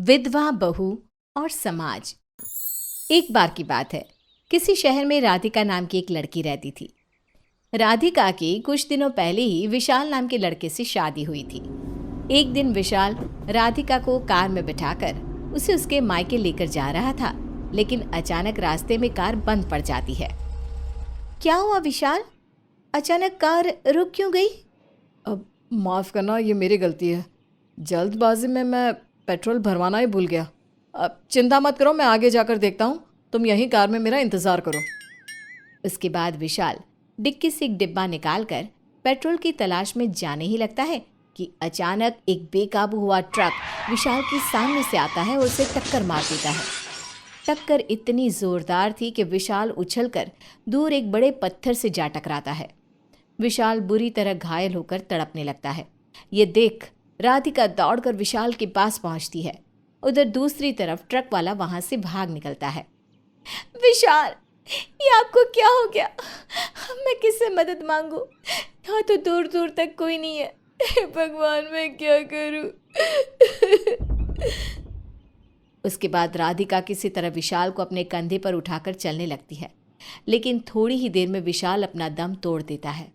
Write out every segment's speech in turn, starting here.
विधवा बहू और समाज। एक बार की बात है, किसी शहर में राधिका नाम की एक लड़की रहती थी। राधिका की कुछ दिनों पहले ही विशाल नाम के लड़के से शादी हुई थी। एक दिन विशाल राधिका को कार में बिठाकर उसे उसके मायके लेकर जा रहा था, लेकिन अचानक रास्ते में कार बंद पड़ जाती है। क्या हुआ विशाल? अचानक कार रुक क्यों गई? अब माफ़ करना, ये मेरी गलती है। जल्दबाजी में मैं पेट्रोल भरवाना ही भूल गया। अब चिंता मत करो, मैं आगे जाकर देखता हूँ। तुम यहीं कार में मेरा इंतज़ार करो। उसके बाद विशाल डिक्की से एक डिब्बा निकालकर पेट्रोल की तलाश में जाने ही लगता है कि अचानक एक बेकाबू हुआ ट्रक विशाल के सामने से आता है और उसे टक्कर मार देता है। टक्कर इतनी जोरदार थी कि विशाल उछलकर दूर एक बड़े पत्थर से जा टकराता है। विशाल बुरी तरह घायल होकर तड़पने लगता है। ये देख राधिका दौड़कर विशाल के पास पहुंचती है। उधर दूसरी तरफ ट्रक वाला वहां से भाग निकलता है। विशाल, ये आपको क्या हो गया? मैं किससे मदद मांगू? यहाँ तो दूर दूर तक कोई नहीं है। हे भगवान, मैं क्या करूं? उसके बाद राधिका किसी तरह विशाल को अपने कंधे पर उठाकर चलने लगती है, लेकिन थोड़ी ही देर में विशाल अपना दम तोड़ देता है।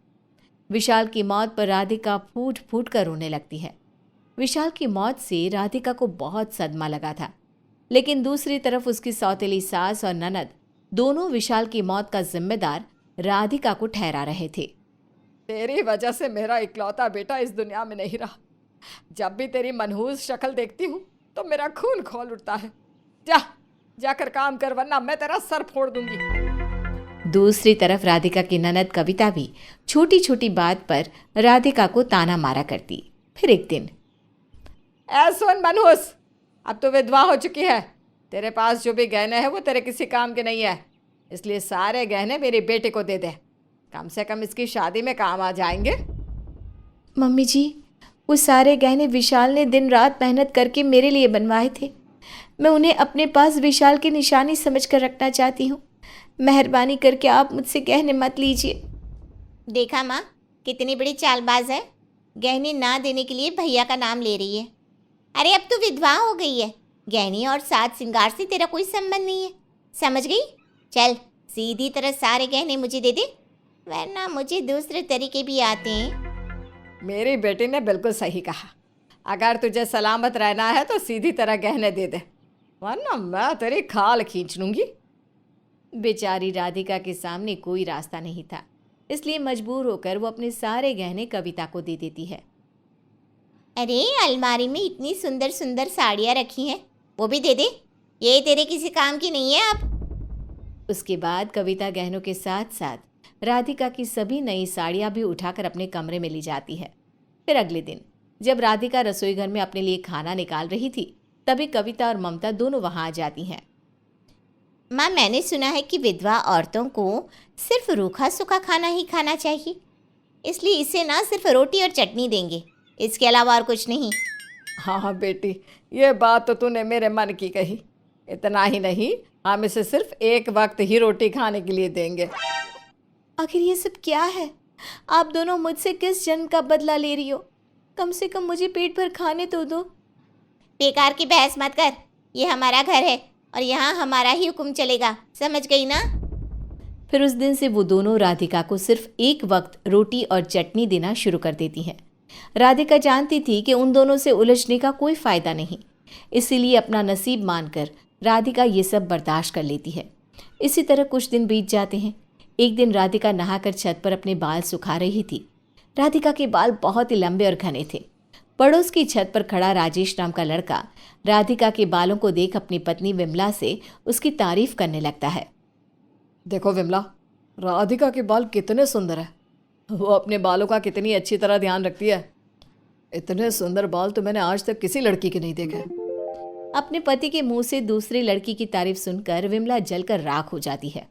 विशाल की मौत पर राधिका फूट फूट कर रोने लगती है। विशाल की मौत से राधिका को बहुत सदमा लगा था, लेकिन दूसरी तरफ उसकी सौतेली सास और ननद दोनों विशाल की मौत का जिम्मेदार राधिका को ठहरा रहे थे। तेरी वजह से मेरा इकलौता बेटा इस दुनिया में नहीं रहा। जब भी तेरी मनहूस शक्ल देखती हूँ तो मेरा खून खौल उठता है। जाकर काम कर, वरना मैं तेरा सर फोड़ दूंगी। दूसरी तरफ राधिका की ननद कविता भी छोटी छोटी बात पर राधिका को ताना मारा करती। फिर एक दिन, सुन मनहूस, अब तो विधवा हो चुकी है। तेरे पास जो भी गहने हैं वो तेरे किसी काम के नहीं है, इसलिए सारे गहने मेरी बेटे को दे दे। कम से कम इसकी शादी में काम आ जाएंगे। मम्मी जी, वो सारे गहने विशाल ने दिन रात मेहनत करके मेरे लिए बनवाए थे। मैं उन्हें अपने पास विशाल की निशानी समझकर रखना चाहती हूँ। मेहरबानी करके आप मुझसे गहने मत लीजिए। देखा माँ, कितनी बड़ी चालबाज है। गहने ना देने के लिए भैया का नाम ले रही है। अरे अब तो विधवा हो गई है, गहने और साज श्रृंगार से तेरा कोई संबंध नहीं है, समझ गई? चल सीधी तरह सारे गहने मुझे दे दे, वरना मुझे दूसरे तरीके भी आते हैं। मेरी बेटी ने बिल्कुल सही कहा। अगर तुझे सलामत रहना है तो सीधी तरह गहने दे दे, वरना मैं तेरी खाल खींच लूँगी। बेचारी राधिका के सामने कोई रास्ता नहीं था, इसलिए मजबूर होकर वो अपने सारे गहने कविता को दे देती है। अरे अलमारी में इतनी सुंदर सुंदर साड़ियाँ रखी हैं, वो भी दे दे, ये तेरे किसी काम की नहीं है अब। उसके बाद कविता गहनों के साथ साथ राधिका की सभी नई साड़ियाँ भी उठाकर अपने कमरे में ली जाती है। फिर अगले दिन जब राधिका रसोई घर में अपने लिए खाना निकाल रही थी, तभी कविता और ममता दोनों वहाँ आ जाती हैं। माँ, मैंने सुना है कि विधवा औरतों को सिर्फ रूखा सूखा खाना ही खाना चाहिए, इसलिए इसे ना सिर्फ रोटी और चटनी देंगे, इसके अलावा और कुछ नहीं। हाँ बेटी, ये बात तो तूने मेरे मन की कही। इतना ही नहीं, हम इसे सिर्फ एक वक्त ही रोटी खाने के लिए देंगे। आखिर ये सब क्या है? आप दोनों मुझसे किस जन्म का बदला ले रही हो? कम से कम मुझे पेट भर खाने तो दो। बेकार की बहस मत कर, ये हमारा घर है और यहाँ हमारा ही हुक्म चलेगा, समझ गई ना? फिर उस दिन से वो दोनों राधिका को सिर्फ एक वक्त रोटी और चटनी देना शुरू कर देती हैं। राधिका जानती थी कि उन दोनों से उलझने का कोई फायदा नहीं, इसीलिए अपना नसीब मानकर राधिका ये सब बर्दाश्त कर लेती है। इसी तरह कुछ दिन बीत जाते हैं। एक दिन राधिका नहाकर छत पर अपने बाल सुखा रही थी। राधिका के बाल बहुत ही लंबे और घने थे। पड़ोस की छत पर खड़ा राजेश नाम का लड़का राधिका के बालों को देख अपनी पत्नी विमला से उसकी तारीफ करने लगता है। देखो विमला, राधिका के बाल कितने सुंदर हैं। वो अपने बालों का कितनी अच्छी तरह ध्यान रखती है। इतने सुंदर बाल तो मैंने आज तक किसी लड़की के नहीं देखे। अपने पति के मुंह से दूसरी लड़की की तारीफ सुनकर विमला जलकर राख हो जाती है।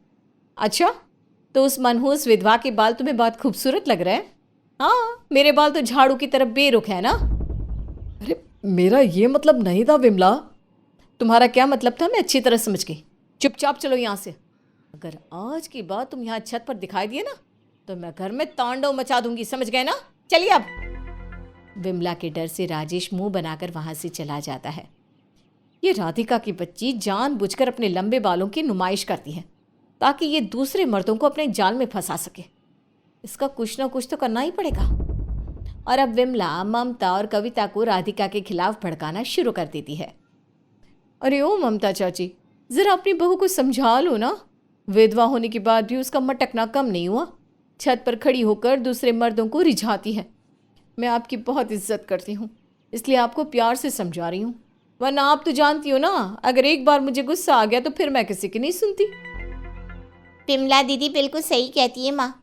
अच्छा, तो उस मनहूस विधवा के बाल तुम्हें बहुत खूबसूरत लग रहे हैं? हाँ, मेरे बाल तो झाड़ू की तरफ बेरुख है ना। अरे मेरा ये मतलब नहीं था विमला। तुम्हारा क्या मतलब था मैं अच्छी तरह समझ गई। चुपचाप चलो यहाँ से। अगर आज की बात तुम यहाँ छत पर दिखाई दिए ना तो मैं घर में तांडव मचा दूंगी, समझ गए ना? चलिए अब। विमला के डर से राजेश मुंह बनाकर वहां से चला जाता है। ये राधिका की बच्ची जानबूझकर अपने लंबे बालों की नुमाइश करती है ताकि ये दूसरे मर्दों को अपने जाल में फंसा सके। इसका कुछ ना कुछ तो करना ही पड़ेगा। और अब विमला ममता और कविता को राधिका के खिलाफ भड़काना शुरू कर देती है। अरे ओ ममता चाची, जरा अपनी बहू को समझा लो ना। विधवा होने के बाद भी उसका मटकना कम नहीं हुआ। छत पर खड़ी होकर दूसरे मर्दों को रिझाती है। मैं आपकी बहुत इज्जत करती हूँ, इसलिए आपको प्यार से समझा रही हूँ, वरना आप तो जानती हो ना, अगर एक बार मुझे गुस्सा आ गया तो फिर मैं किसी की नहीं सुनती। विमला दीदी बिल्कुल सही कहती है माँ।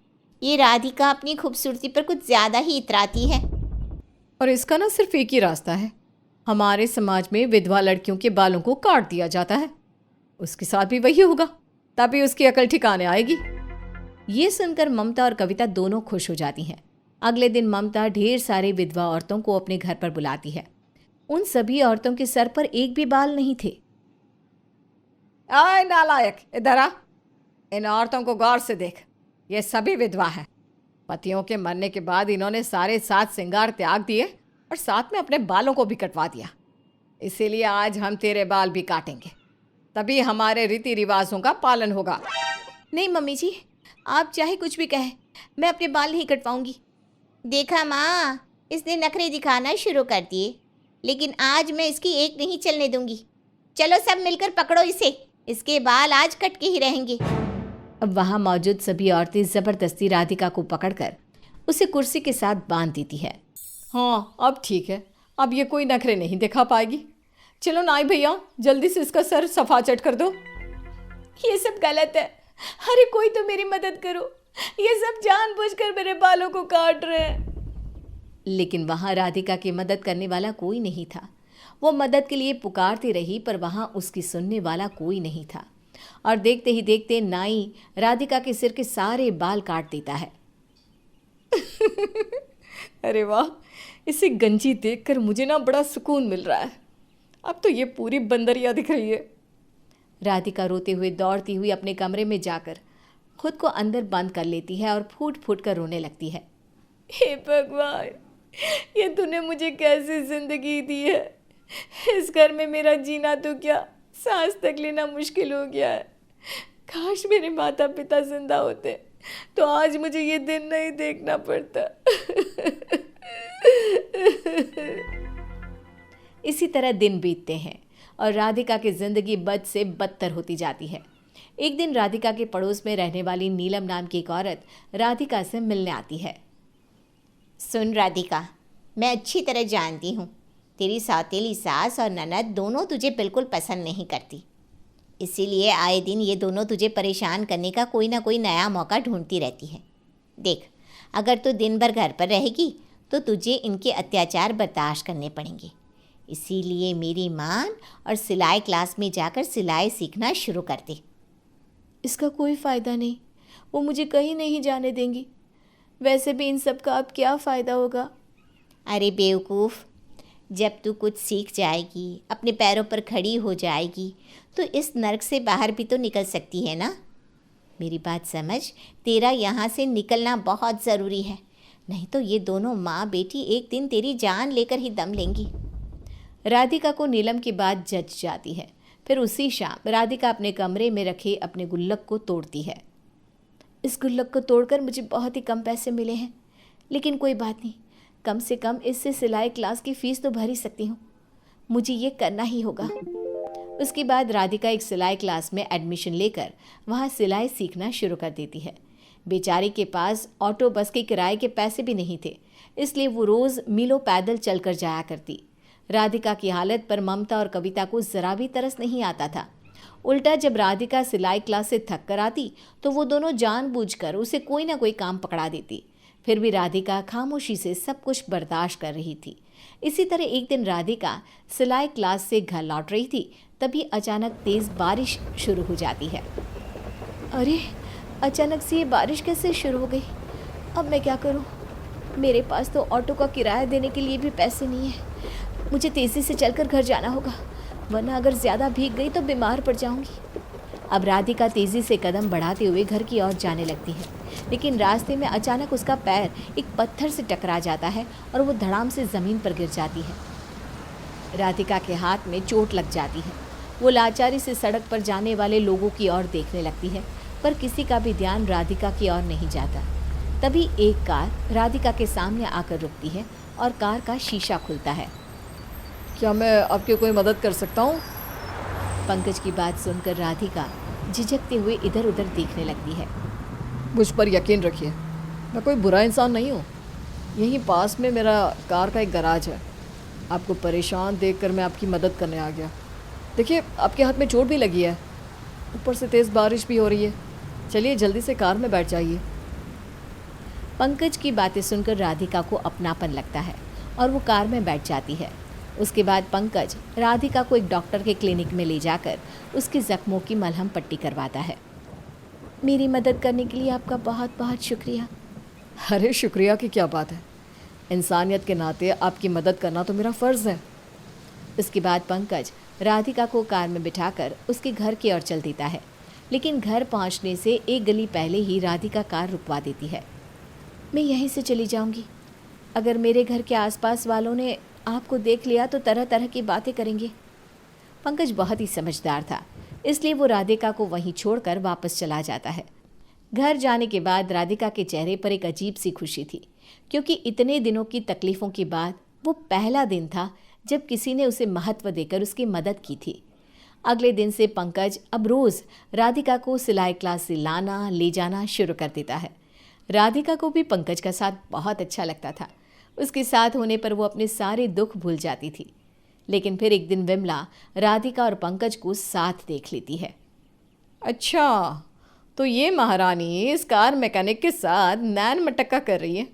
ये राधिका अपनी खूबसूरती पर कुछ ज़्यादा ही इतराती है। और इसका ना सिर्फ एक ही रास्ता है। हमारे समाज में विधवा लड़कियों के बालों को काट दिया जाता है। उसके साथ भी वही होगा, तभी उसकी अकल ठिकाने आएगी। ये सुनकर ममता और कविता दोनों खुश हो जाती हैं। अगले दिन ममता ढेर सारे विधवा औरतों को अपने घर पर बुलाती है। उन सभी औरतों के सर पर एक भी बाल नहीं थे। आए नालायक, इधर आ। इन औरतों को गौर से देख, ये सभी विधवा हैं। पतियों के मरने के बाद इन्होंने सारे सात श्रृंगार त्याग दिए और साथ में अपने बालों को भी कटवा दिया। इसीलिए आज हम तेरे बाल भी काटेंगे, तभी हमारे रीति रिवाजों का पालन होगा। नहीं मम्मी जी, आप चाहे कुछ भी कहें, मैं अपने बाल नहीं कटवाऊंगी। देखा माँ, इसने नखरे दिखाना शुरू कर दिए, लेकिन आज मैं इसकी एक नहीं चलने दूंगी। चलो सब मिलकर पकड़ो इसे, इसके बाल आज कट के ही रहेंगे। अब वहाँ मौजूद सभी औरतें ज़बरदस्ती राधिका को पकड़कर उसे कुर्सी के साथ बांध देती है। हाँ, अब ठीक है, अब ये कोई नखरे नहीं दिखा पाएगी। चलो नाई भैया, जल्दी से इसका सर सफा चट कर दो। ये सब गलत है, अरे कोई तो मेरी मदद करो, ये सब जानबूझकर मेरे बालों को काट रहे हैं। लेकिन वहाँ राधिका की मदद करने वाला कोई नहीं था। वो मदद के लिए पुकारती रही, पर वहाँ उसकी सुनने वाला कोई नहीं था। और देखते ही देखते नाई राधिका के सिर के सारे बाल काट देता है। अरे वाह, इसे गंजी देखकर मुझे ना बड़ा सुकून मिल रहा है। अब तो ये पूरी बंदरिया दिख रही है। राधिका रोते हुए दौड़ती हुई अपने कमरे में जाकर खुद को अंदर बंद कर लेती है और फूट फूट कर रोने लगती है। हे भगवान, ये तूने मुझे कैसी जिंदगी दी है। इस घर में मेरा जीना तो क्या, सांस तक लेना मुश्किल हो गया है। काश मेरे माता पिता जिंदा होते तो आज मुझे ये दिन नहीं देखना पड़ता। इसी तरह दिन बीतते हैं और राधिका की जिंदगी बद से बदतर होती जाती है। एक दिन राधिका के पड़ोस में रहने वाली नीलम नाम की एक औरत राधिका से मिलने आती है। सुन राधिका, मैं अच्छी तरह जानती हूँ तेरी सौतेली सास और ननद दोनों तुझे बिल्कुल पसंद नहीं करती। इसीलिए आए दिन ये दोनों तुझे परेशान करने का कोई ना कोई नया मौका ढूंढती रहती है। देख, अगर तू दिन भर घर पर रहेगी तो तुझे इनके अत्याचार बर्दाश्त करने पड़ेंगे। इसीलिए मेरी मान और सिलाई क्लास में जाकर सिलाई सीखना शुरू कर दे। इसका कोई फ़ायदा नहीं, वो मुझे कहीं नहीं जाने देंगी। वैसे भी इन सब का अब क्या फ़ायदा होगा। अरे बेवकूफ़, जब तू कुछ सीख जाएगी, अपने पैरों पर खड़ी हो जाएगी, तो इस नर्क से बाहर भी तो निकल सकती है ना। मेरी बात समझ, तेरा यहाँ से निकलना बहुत ज़रूरी है, नहीं तो ये दोनों माँ बेटी एक दिन तेरी जान लेकर ही दम लेंगी। राधिका को नीलम की बात जच जाती है। फिर उसी शाम राधिका अपने कमरे में रखे अपने गुल्लक को तोड़ती है। इस गुल्लक को तोड़कर मुझे बहुत ही कम पैसे मिले हैं, लेकिन कोई बात नहीं, कम से कम इससे सिलाई क्लास की फ़ीस तो भर ही सकती हूँ। मुझे ये करना ही होगा। उसके बाद राधिका एक सिलाई क्लास में एडमिशन लेकर वहाँ सिलाई सीखना शुरू कर देती है। बेचारी के पास ऑटो बस के किराए के पैसे भी नहीं थे, इसलिए वो रोज़ मीलों पैदल चलकर जाया करती। राधिका की हालत पर ममता और कविता को ज़रा भी तरस नहीं आता था। उल्टा जब राधिका सिलाई क्लास से थक कर आती तो वो दोनों जानबूझकर उसे कोई ना कोई काम पकड़ा देती। फिर भी राधिका खामोशी से सब कुछ बर्दाश्त कर रही थी। इसी तरह एक दिन राधिका सिलाई क्लास से घर लौट रही थी, तभी अचानक तेज़ बारिश शुरू हो जाती है। अरे, अचानक से ये बारिश कैसे शुरू हो गई? अब मैं क्या करूं? मेरे पास तो ऑटो का किराया देने के लिए भी पैसे नहीं है। मुझे तेज़ी से चलकर घर जाना होगा, वरना अगर ज़्यादा भीग गई तो बीमार पड़ जाऊंगी। अब राधिका तेज़ी से कदम बढ़ाते हुए घर की ओर जाने लगती है, लेकिन रास्ते में अचानक उसका पैर एक पत्थर से टकरा जाता है और वो धड़ाम से ज़मीन पर गिर जाती है। राधिका के हाथ में चोट लग जाती है। वो लाचारी से सड़क पर जाने वाले लोगों की ओर देखने लगती है, पर किसी का भी ध्यान राधिका की ओर नहीं जाता। तभी एक कार राधिका के सामने आकर रुकती है और कार का शीशा खुलता है। क्या मैं आपकी कोई मदद कर सकता हूँ? पंकज की बात सुनकर राधिका झिझकते हुए इधर उधर देखने लगती है। मुझ पर यकीन रखिए, मैं कोई बुरा इंसान नहीं हूँ। यहीं पास में मेरा कार का एक गराज है। आपको परेशान देखकर मैं आपकी मदद करने आ गया। देखिए, आपके हाथ में चोट भी लगी है, ऊपर से तेज़ बारिश भी हो रही है। चलिए जल्दी से कार में बैठ जाइए। पंकज की बातें सुनकर राधिका को अपनापन लगता है और वो कार में बैठ जाती है। उसके बाद पंकज राधिका को एक डॉक्टर के क्लिनिक में ले जाकर उसके ज़ख्मों की मलहम पट्टी करवाता है। मेरी मदद करने के लिए आपका बहुत बहुत शुक्रिया। अरे शुक्रिया की क्या बात है, इंसानियत के नाते आपकी मदद करना तो मेरा फ़र्ज़ है। इसके बाद पंकज राधिका को कार में बिठाकर उसके घर की ओर चल देता है, लेकिन घर पहुंचने से एक गली पहले ही राधिका कार रुकवा देती है। मैं यहीं से चली जाऊंगी। अगर मेरे घर के आसपास वालों ने आपको देख लिया तो तरह तरह की बातें करेंगे। पंकज बहुत ही समझदार था, इसलिए वो राधिका को वहीं छोड़कर वापस चला जाता है। घर जाने के बाद राधिका के चेहरे पर एक अजीब सी खुशी थी, क्योंकि इतने दिनों की तकलीफ़ों के बाद वो पहला दिन था जब किसी ने उसे महत्व देकर उसकी मदद की थी। अगले दिन से पंकज अब रोज़ राधिका को सिलाई क्लास से लाना ले जाना शुरू कर देता है। राधिका को भी पंकज का साथ बहुत अच्छा लगता था। उसके साथ होने पर वो अपने सारे दुख भूल जाती थी। लेकिन फिर एक दिन विमला राधिका और पंकज को साथ देख लेती है। अच्छा, तो ये महारानी इस कार मैकेनिक के साथ नैन मटक्का कर रही है।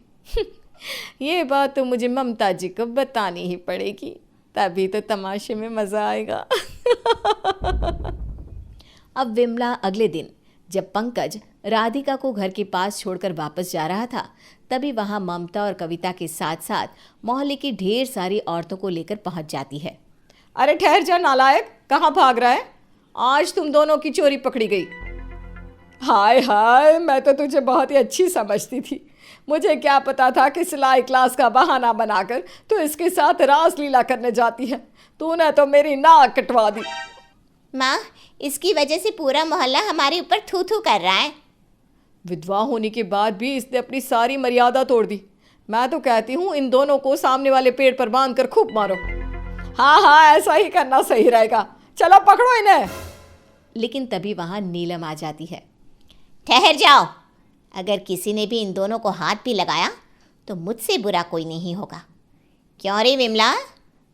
ये बात तो मुझे ममता जी को बतानी ही पड़ेगी, तभी तो तमाशे में मज़ा आएगा। अब विमला अगले दिन जब पंकज राधिका को घर के पास छोड़कर वापस जा रहा था, तभी वहाँ ममता और कविता के साथ साथ मोहल्ले की ढेर सारी औरतों को लेकर पहुँच जाती है। अरे ठहर जा नालायक, कहाँ भाग रहा है? आज तुम दोनों की चोरी पकड़ी गई। हाय हाय, मैं तो तुझे बहुत ही अच्छी समझती थी। मुझे क्या पता था कि सिलाई क्लास का बहाना बनाकर तू इसके साथ रासलीला करने जाती है। तूने तो मेरी नाक कटवा दी। माँ, इसकी वजह से पूरा मोहल्ला हमारे ऊपर थू थू कर रहा है। विधवा होने के बाद भी इसने अपनी सारी मर्यादा तोड़ दी। मैं तो कहती हूँ इन दोनों को सामने वाले पेड़ पर बांध कर खूब मारो। हाँ हाँ, ऐसा ही करना सही रहेगा। चलो पकड़ो इन्हें। लेकिन तभी वहाँ नीलम आ जाती है। ठहर जाओ, अगर किसी ने भी इन दोनों को हाथ भी लगाया तो मुझसे बुरा कोई नहीं होगा। क्यों रे विमला,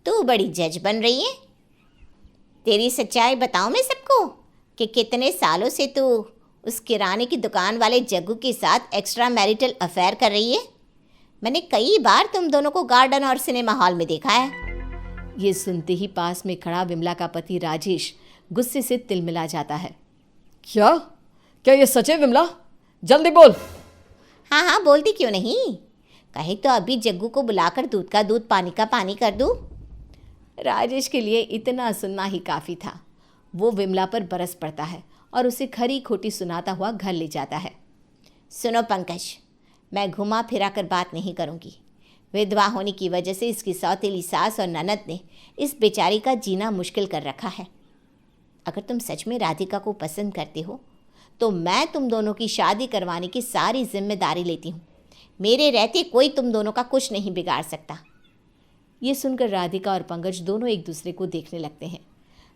तू बड़ी जज बन रही है? तेरी सच्चाई बताऊं मैं सबको कि कितने सालों से तू उस किराने की दुकान वाले जग्गू के साथ एक्स्ट्रा मैरिटल अफेयर कर रही है। मैंने कई बार तुम दोनों को गार्डन और सिनेमा हॉल में देखा है। ये सुनते ही पास में खड़ा विमला का पति राजेश गुस्से से तिलमिला जाता है। क्या क्या ये सच है विमला? जल्दी बोल। हाँ हाँ, बोलती क्यों नहीं? कहे तो अभी जग्गू को बुलाकर दूध का दूध पानी का पानी कर दूँ। राजेश के लिए इतना सुनना ही काफ़ी था। वो विमला पर बरस पड़ता है और उसे खरी खोटी सुनाता हुआ घर ले जाता है। सुनो पंकज, मैं घुमा फिरा कर बात नहीं करूँगी। विधवा होने की वजह से इसकी सौतेली सास और ननद ने इस बेचारी का जीना मुश्किल कर रखा है। अगर तुम सच में राधिका को पसंद करते हो तो मैं तुम दोनों की शादी करवाने की सारी जिम्मेदारी लेती हूँ। मेरे रहते कोई तुम दोनों का कुछ नहीं बिगाड़ सकता। ये सुनकर राधिका और पंकज दोनों एक दूसरे को देखने लगते हैं।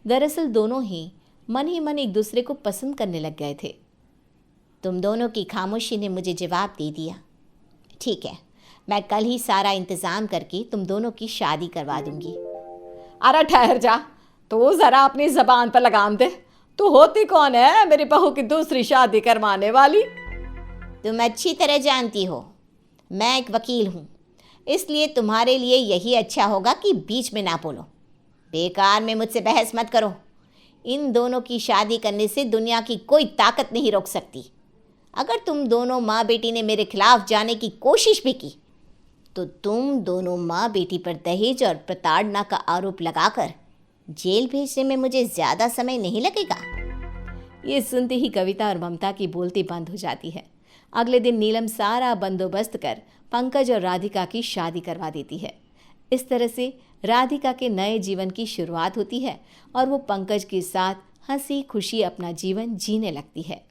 दरअसल दोनों ही मन एक दूसरे को पसंद करने लग गए थे। तुम दोनों की खामोशी ने मुझे जवाब दे दिया। ठीक है, मैं कल ही सारा इंतज़ाम करके तुम दोनों की शादी करवा दूंगी। अरे ठहर जा, तो ज़रा अपनी ज़बान पर लगाम दे। तू होती कौन है मेरी बहू की दूसरी शादी करवाने वाली? तुम अच्छी तरह जानती हो मैं एक वकील हूँ, इसलिए तुम्हारे लिए यही अच्छा होगा कि बीच में ना बोलो। बेकार में मुझसे बहस मत करो। इन दोनों की शादी करने से दुनिया की कोई ताकत नहीं रोक सकती। अगर तुम दोनों माँ बेटी ने मेरे खिलाफ जाने की कोशिश भी की तो तुम दोनों माँ बेटी पर दहेज और प्रताड़ना का आरोप लगाकर जेल भेजने में मुझे ज़्यादा समय नहीं लगेगा। ये सुनते ही कविता और ममता की बोलती बंद हो जाती है। अगले दिन नीलम सारा बंदोबस्त कर पंकज और राधिका की शादी करवा देती है। इस तरह से राधिका के नए जीवन की शुरुआत होती है और वो पंकज के साथ हंसी खुशी अपना जीवन जीने लगती है।